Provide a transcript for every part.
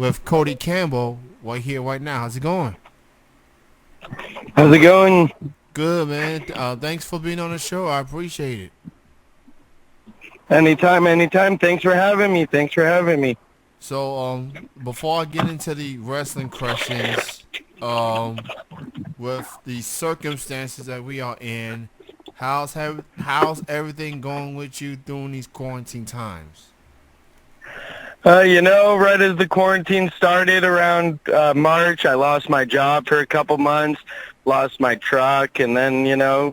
with Cody Campbell right here, right now. How's it going? How's it going? Good, man. Thanks for being on the show. I appreciate it. Anytime, anytime. Thanks for having me. So, before I get into the wrestling questions, with the circumstances that we are in, how's everything going with you during these quarantine times? Right as the quarantine started around March, I lost my job for a couple months, lost my truck, and then,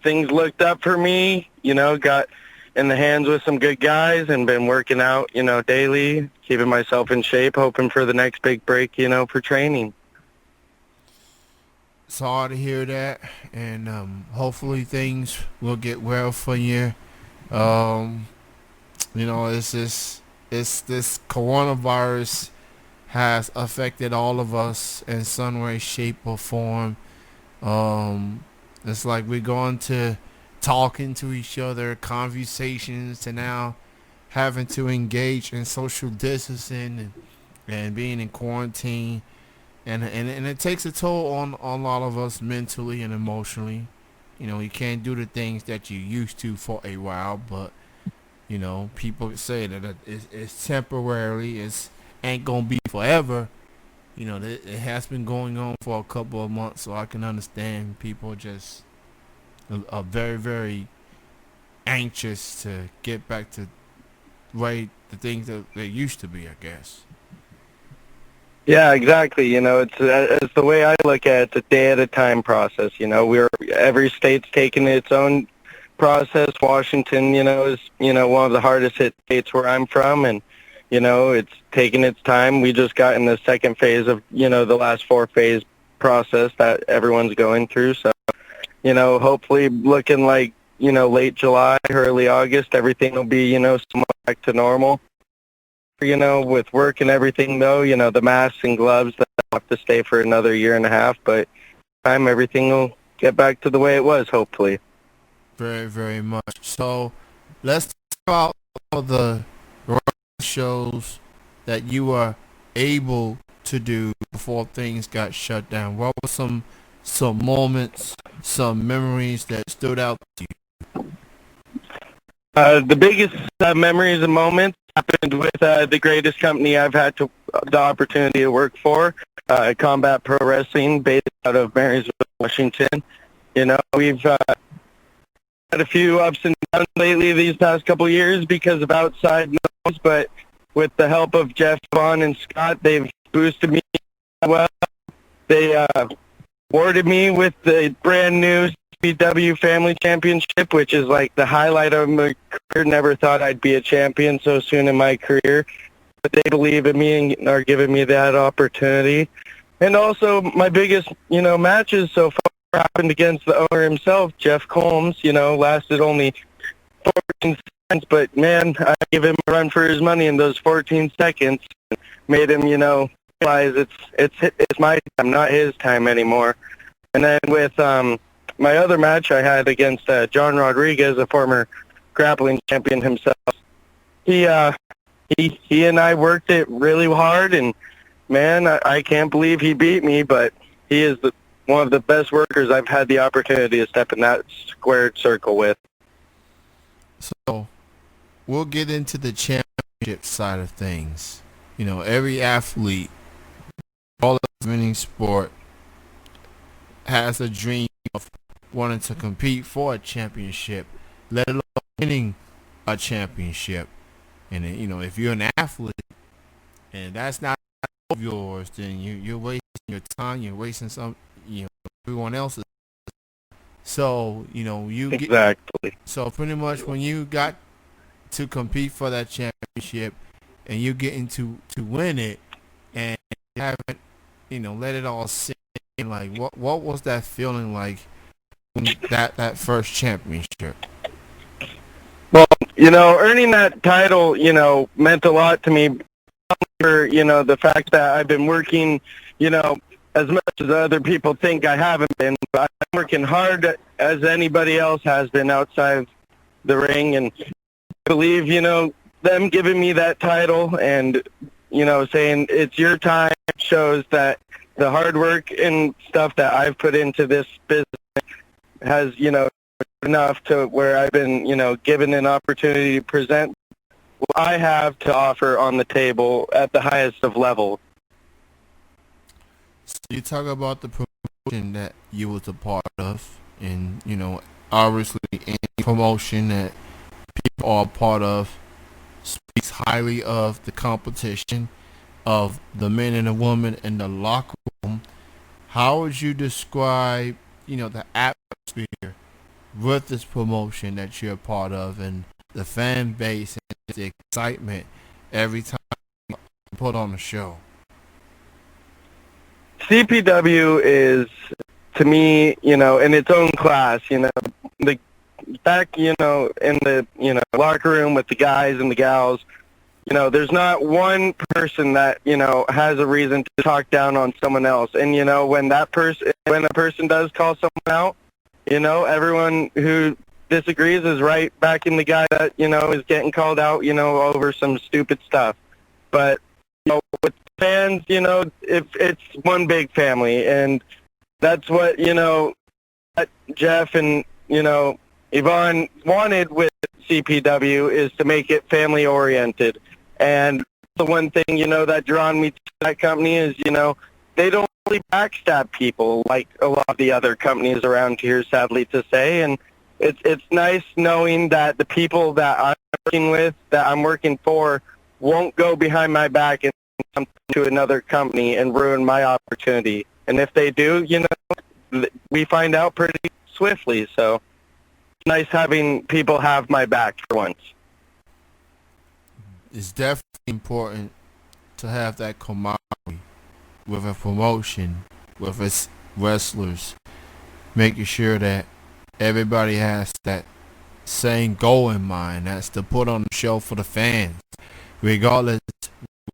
things looked up for me, got in the hands with some good guys and been working out, daily, keeping myself in shape, hoping for the next big break, for training. Sorry to hear that, and hopefully things will get well for you. Um, it's this coronavirus has affected all of us in some way, shape, or form. It's like we're going to talking to each other, conversations, to now having to engage in social distancing and being in quarantine. And it takes a toll on a lot of us mentally and emotionally. You can't do the things that you used to for a while, but people say that it's temporarily, it's ain't gonna be forever. It has been going on for a couple of months, so I can understand people just are very, very anxious to get back to the things that they used to be, I guess. Yeah, exactly. It's the way I look at it, it's a day at a time process. Every state's taking its own process. Washington, is, one of the hardest hit states where I'm from, and, it's taking its time. We just got in the second phase of, the last four-phase process that everyone's going through. So, hopefully looking like, late July, early August, everything will be, somewhat back to normal. With work and everything, though, the masks and gloves, that have to stay for another year and a half, but time everything will get back to the way it was, hopefully. Very, very much. So let's talk about all the shows that you were able to do before things got shut down. What were some moments, some memories that stood out to you? The biggest memories and moments happened with the greatest company I've had the opportunity to work for, Combat Pro Wrestling, based out of Marysville, Washington. We've had a few ups and downs lately these past couple years because of outside noise, but with the help of Jeff, Vaughn, and Scott, they've boosted me well. They awarded me with the brand new CW Family Championship, which is like the highlight of my career. Never thought I'd be a champion so soon in my career, but they believe in me and are giving me that opportunity. And also my biggest, matches so far happened against the owner himself, Jeff Combs. Lasted only 14 seconds, but man, I gave him a run for his money in those 14 seconds. Made him, realize it's my time, not his time anymore. And then with my other match I had against John Rodriguez, a former grappling champion himself. He and I worked it really hard, and man, I can't believe he beat me, but he is one of the best workers I've had the opportunity to step in that squared circle with. So we'll get into the championship side of things. Every athlete, all of winning sport, has a dream of wanting to compete for a championship, let alone winning a championship. And if you're an athlete and that's not of yours, then you're wasting your time. You're wasting everyone else's. So Exactly. So pretty much when you got to compete for that championship and you're getting to win it and you haven't let it all sink in, like what was that feeling like? That first championship. Well, earning that title, meant a lot to me. For the fact that I've been working, as much as other people think I haven't been, but I'm working hard as anybody else has been outside the ring, and I believe, them giving me that title and saying it's your time shows that the hard work and stuff that I've put into this business has, enough to where I've been, given an opportunity to present what I have to offer on the table at the highest of levels. So you talk about the promotion that you was a part of, and obviously any promotion that people are a part of speaks highly of the competition of the men and the women in the locker room. How would you describe, the atmosphere with this promotion that you're a part of, and the fan base and the excitement every time you put on a show? CPW is, to me, in its own class, the back, in the, locker room with the guys and the gals, there's not one person that, has a reason to talk down on someone else. And, when a person does call someone out, everyone who disagrees is right back in the guy that, is getting called out, over some stupid stuff. But, with fans, if it's one big family, and that's what, Jeff and, Yvonne wanted with CPW is to make it family oriented. And the one thing, that drawn me to that company is, they don't really backstab people like a lot of the other companies around here, sadly to say. And it's nice knowing that the people that I'm working with, that I'm working for, won't go behind my back and come to another company and ruin my opportunity. And if they do, we find out pretty swiftly. So it's nice having people have my back for once. It's definitely important to have that camaraderie with a promotion, with its wrestlers, making sure that everybody has that same goal in mind. That's to put on the show for the fans, regardless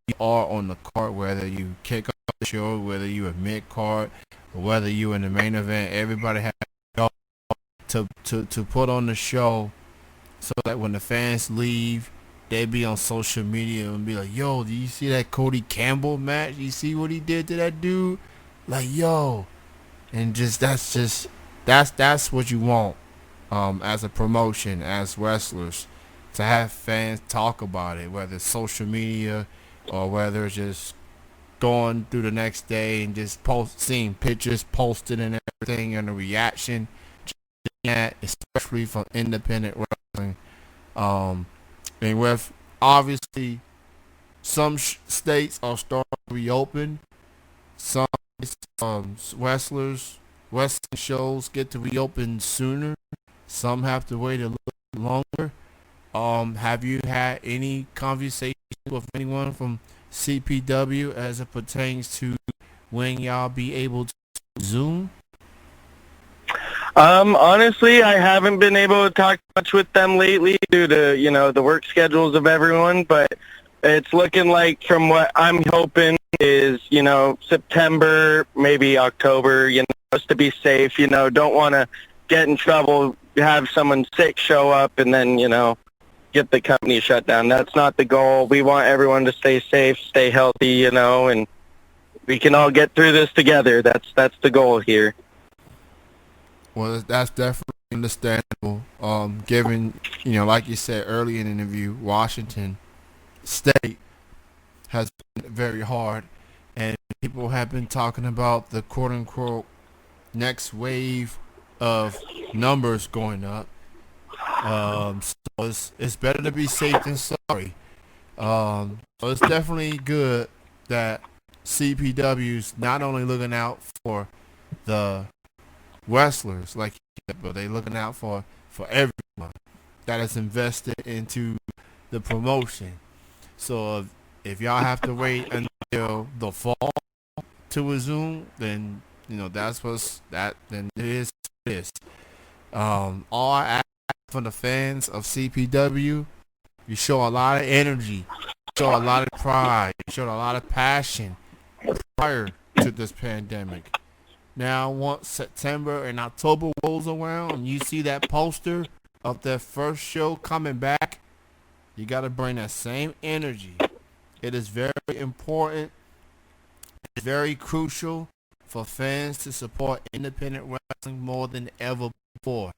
we are on the card, whether you kick off the show, whether you a mid card, or whether you in the main event. Everybody has to go to put on the show, so that when the fans leave, they be on social media and be like, "Yo, do you see that Cody Campbell match? You see what he did to that dude? Like, yo," and that's what you want, as a promotion, as wrestlers, to have fans talk about it, whether it's social media or whether it's just going through the next day and just seeing pictures posted and everything, and the reaction, that especially from independent wrestling. And with, obviously, some states are starting to reopen. Some wrestling shows get to reopen sooner. Some have to wait a little longer. Have you had any conversation with anyone from CPW as it pertains to when y'all be able to Zoom? Honestly, I haven't been able to talk much with them lately due to, the work schedules of everyone, but it's looking like, from what I'm hoping, is, September, maybe October, just to be safe, don't want to get in trouble, have someone sick show up, and then, get the company shut down. That's not the goal. We want everyone to stay safe, stay healthy, and we can all get through this together. That's the goal here. Well, that's definitely understandable. Given, like you said earlier in the interview, Washington State has been very hard, and people have been talking about the quote-unquote next wave of numbers going up. So it's better to be safe than sorry. So it's definitely good that CPW's not only looking out for the wrestlers, like you said, but they looking out for everyone that is invested into the promotion. So if y'all have to wait until the fall to resume, then that's then it is what it is. All I ask from the fans of CPW, you show a lot of energy, show a lot of pride, you show a lot of passion prior to this pandemic. Now, once September and October rolls around and you see that poster of their first show coming back, you got to bring that same energy It is very important. It's very crucial for fans to support independent wrestling more than ever before.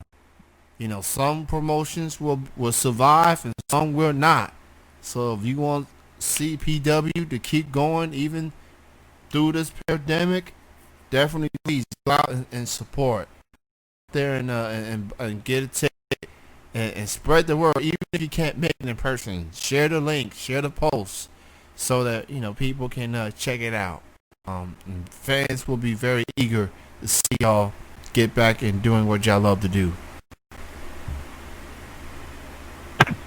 You know, some promotions will survive and some will not. So if you want CPW to keep going even through this pandemic, definitely please go out and support there and get a ticket and spread the word. Even if you can't make it in person, share the link, share the post, so that people can check it out. And fans will be very eager to see y'all get back and doing what y'all love to do.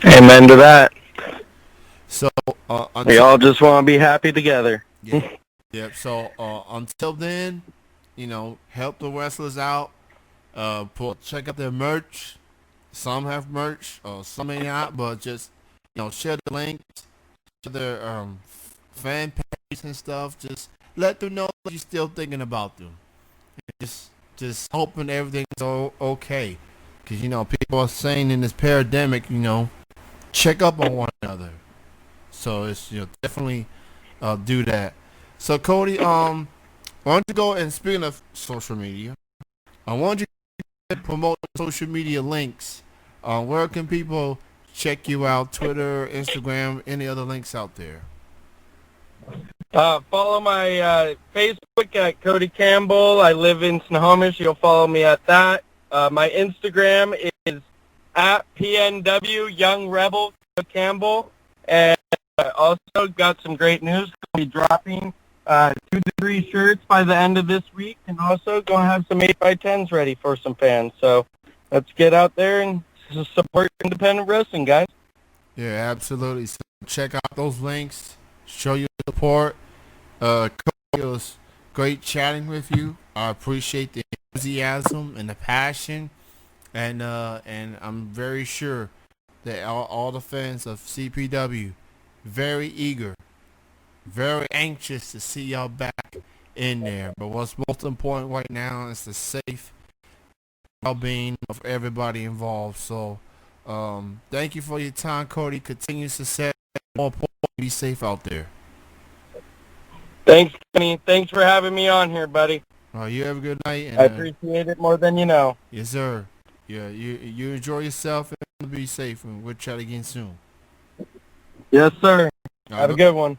Amen to that. So We all just want to be happy together. yeah, yep. So until then, help the wrestlers out. Check out their merch. Some have merch, some may not, but just share the links to their fan page and stuff. Just let them know that you're still thinking about them. Just hoping everything's okay, because people are saying in this pandemic, check up on one another. So it's definitely do that. So Cody, why don't you go and speaking of social media, I want you to promote social media links. Where can people check you out? Twitter, Instagram, any other links out there? Follow my Facebook at Cody Campbell. I live in Snohomish. You'll follow me at that. My Instagram is at PNW Young Rebel Campbell. And also got some great news. Going to be dropping 2 to 3 shirts by the end of this week. And also going to have some 8x10s ready for some fans. So let's get out there and support independent wrestling, guys. Yeah, absolutely. So check out those links. Show your support. Cody, it was great chatting with you. I appreciate the enthusiasm and the passion, and I'm very sure that all the fans of CPW very eager, very anxious to see y'all back in there. But what's most important right now is the safe well-being of everybody involved. So, thank you for your time, Cody. Continue success. More important, be safe out there. Thanks, Kenny. Thanks for having me on here, buddy. You have a good night. And, I appreciate it more than you know. Yes, sir. Yeah, you enjoy yourself and be safe, and we'll chat again soon. Yes, sir. Have a good one.